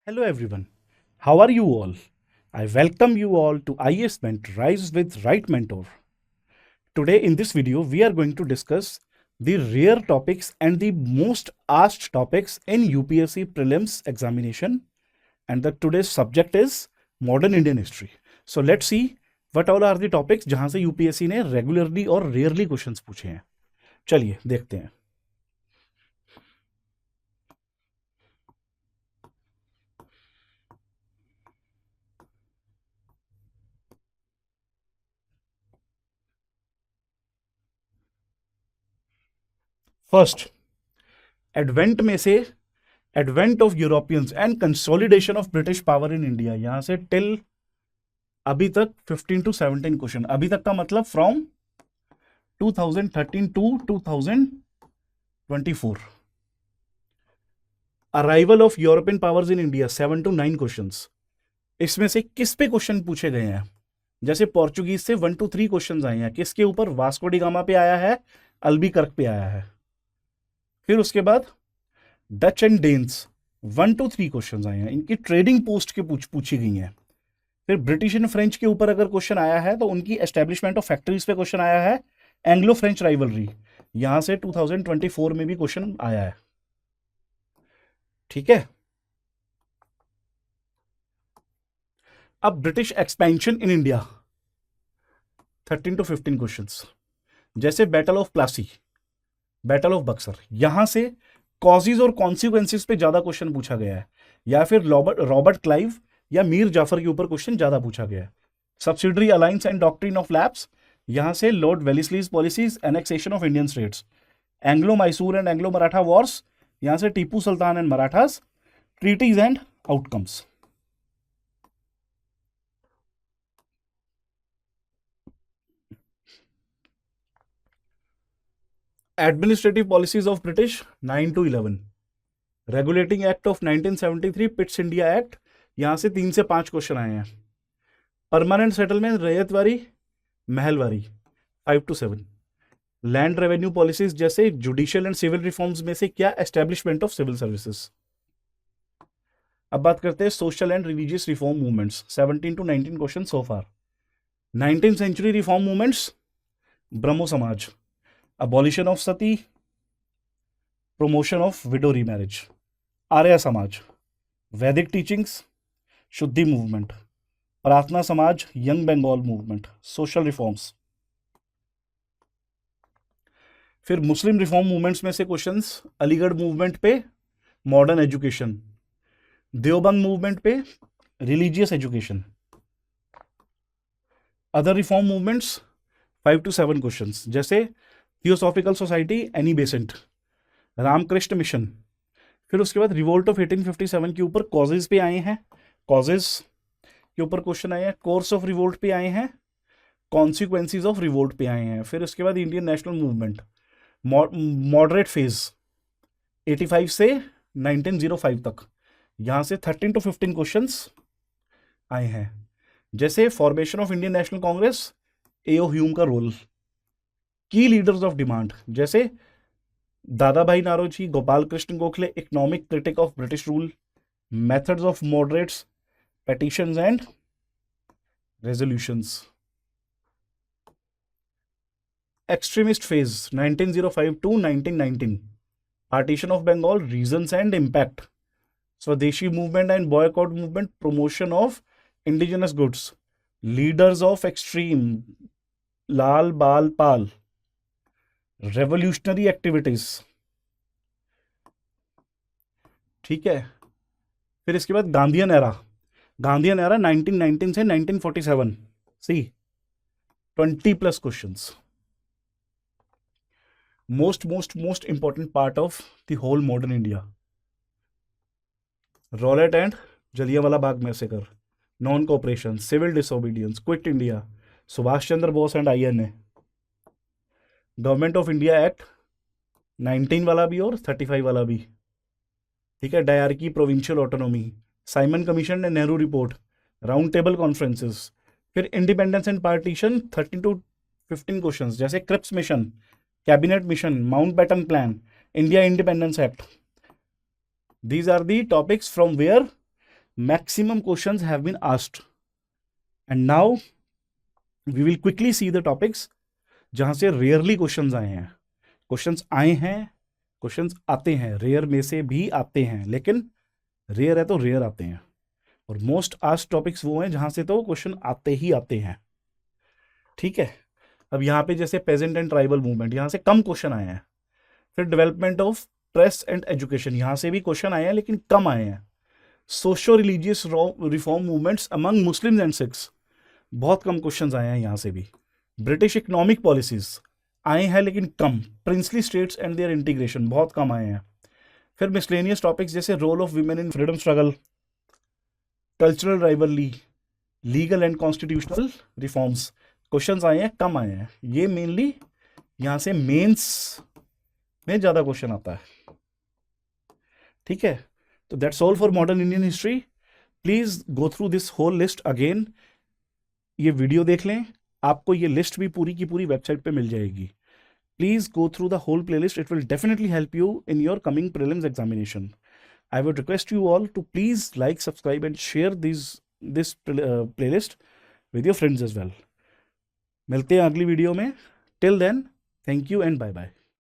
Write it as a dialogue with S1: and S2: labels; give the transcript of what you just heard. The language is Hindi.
S1: Hello everyone. How are you all? I welcome you all to IAS Ment Rise with Right Mentor. Today in this video we are going to discuss the rare topics and the most asked topics in UPSC prelims examination, and the today's subject is modern Indian history. So let's see what all are the topics जहां से UPSC ने रेगुलरली और रेयरली क्वेश्चंस पूछे हैं. चलिए देखते हैं. फर्स्ट, एडवेंट में से advent of Europeans and consolidation of British power in India, यहां से टिल अभी तक 15 to 17 क्वेश्चन. अभी तक का मतलब from 2013 to 2024. Arrival of European powers in India 7 to 9 questions. इसमें से किस पे क्वेश्चन पूछे गए हैं? जैसे पोर्चुगीज से 1 to 3 क्वेश्चंस आए हैं. किसके ऊपर? वास्को डी गामा पे आया है, अल्बीकर्क पे आया है. फिर उसके बाद Dutch and Danes 1 to 3 questions आए हैं. इनकी ट्रेडिंग पोस्ट के पूछी गई हैं. फिर ब्रिटिश एंड फ्रेंच के ऊपर अगर क्वेश्चन आया है तो उनकी एस्टेब्लिशमेंट ऑफ फैक्ट्रीज पे क्वेश्चन आया है. एंग्लो फ्रेंच राइवलरी, यहां से 2024 में भी क्वेश्चन आया है. ठीक है. अब British expansion in India 13 to 15 questions. जैसे battle of Plassey, battle of Buxar, यहां से कॉजेज और कॉन्सिक्वेंसेस पे ज्यादा क्वेश्चन पूछा गया है. या फिर रॉबर्ट क्लाइव या मीर जाफर के ऊपर क्वेश्चन ज्यादा पूछा गया है. Subsidiary alliance and doctrine of lapse, यहां से lord Wellesley's policies, annexation of Indian states. Anglo Mysore and Anglo Maratha wars, यहां से Tipu Sultan and Marathas, treaties and outcomes. Administrative policies of British 9 to 11. Regulating act of 1973, Pitt's India act, यहां से 3 से 5 क्वेश्चन आए हैं. Permanent settlement, Ryotwari, Mahalwari 5 to 7. Land revenue policies जैसे जुडिशियल एंड सिविल रिफॉर्म्स में से क्या? Establishment of civil services. अब बात करते हैं social and religious reform movements. 17 to 19 question so far. 19th century reform movements, Brahmo Samaj, abolition of sati, promotion of widow remarriage, Arya Samaj, Vedic teachings, Shuddhi movement, Prarthana Samaj, young Bengal movement, social reforms. फिर मुस्लिम रिफॉर्म मूवमेंट्स में से क्वेश्चंस, अलीगढ़ मूवमेंट पे मॉडर्न एजुकेशन, देवबंद मूवमेंट पे religious education. Other reform movements 5 to 7 questions, जैसे theosophical society, Annie Besant, Ramakrishna mission. फिर उसके बाद रिवोल्ट ऑफ 1857 के ऊपर कॉजेज पे आए हैं, कॉजेज के ऊपर क्वेश्चन आए हैं. कोर्स ऑफ रिवोल्ट पे आए हैं, कॉन्सिक्वेंसीज ऑफ रिवोल्ट पे आए हैं. फिर उसके बाद Indian national movement moderate phase 85 से 1905 तक, यहां से 13 to 15 क्वेश्चंस आए हैं. जैसे formation of Indian National Congress, AO Hume का रोल. की लीडर्स ऑफ डिमांड, जैसे Dadabhai Naoroji, Gopal Krishna Gokhale, economic critique of British rule, methods of moderates, petitions and resolutions. Extremist phase 1905 to 1919, partition of Bengal, reasons and impact, Swadeshi movement and boycott movement, promotion of indigenous goods, leaders of extreme, Lal Bal Pal, revolutionary activities. ठीक है. फिर इसके बाद गांधीयन एरा, गांधीयन एरा 1919 से 1947, see 20+ questions. Most important part of the whole modern India, Rowlatt and Jallianwala Bagh massacre, non cooperation, civil disobedience, quit India, Subhas Chandra Bose and INA, government of India act 19 वाला भी और 35 वाला भी. ठीक है. Dyarchy, provincial autonomy, Simon commission and Nehru report, round table conferences. फिर independence and partition 13 to 15 questions, जैसे Cripps mission, cabinet mission, Mountbatten plan, India independence act. These are the topics from where Maximum questions have been asked. And now we will quickly see the topics जहां से रेयरली क्वेश्चंस आए हैं. क्वेश्चंस आए हैं, क्वेश्चंस आते हैं, रेयर में से भी आते हैं, लेकिन रेयर है तो रेयर आते हैं. और मोस्ट आस्क्ड टॉपिक्स वो हैं जहां से तो क्वेश्चन आते ही आते हैं. ठीक है. अब यहाँ पे जैसे पेजेंट एंड ट्राइबल मूवमेंट, यहाँ से कम क्वेश्चन आए हैं. फिर development of press and education, यहाँ से भी क्वेश्चन आए हैं लेकिन कम आए हैं. Socio religious reform movements among Muslims and Sikhs, बहुत कम क्वेश्चंस आए हैं यहाँ से भी. ब्रिटिश इकोनॉमिक पॉलिसीज आए हैं लेकिन कम. Princely states and their integration, बहुत कम आए हैं. फिर मिसलेनियस टॉपिक्स जैसे role of women in freedom struggle, cultural rivalry, legal and constitutional reforms, questions आए हैं, कम आए हैं. ये मेनली यहाँ से मेंस में ज़्यादा क्वेश्चन आता है. ठीक है. तो that's all for modern Indian history. Please go through this whole list again. ये वीडियो देख लें, आपको ये लिस्ट भी पूरी की पूरी वेबसाइट पे मिल जाएगी. Please go through the whole playlist. It will definitely help you in your coming prelims examination. I would request you all to please like, subscribe and share this playlist with your friends as well. मिलते हैं अगली वीडियो में. Till then, thank you and bye bye.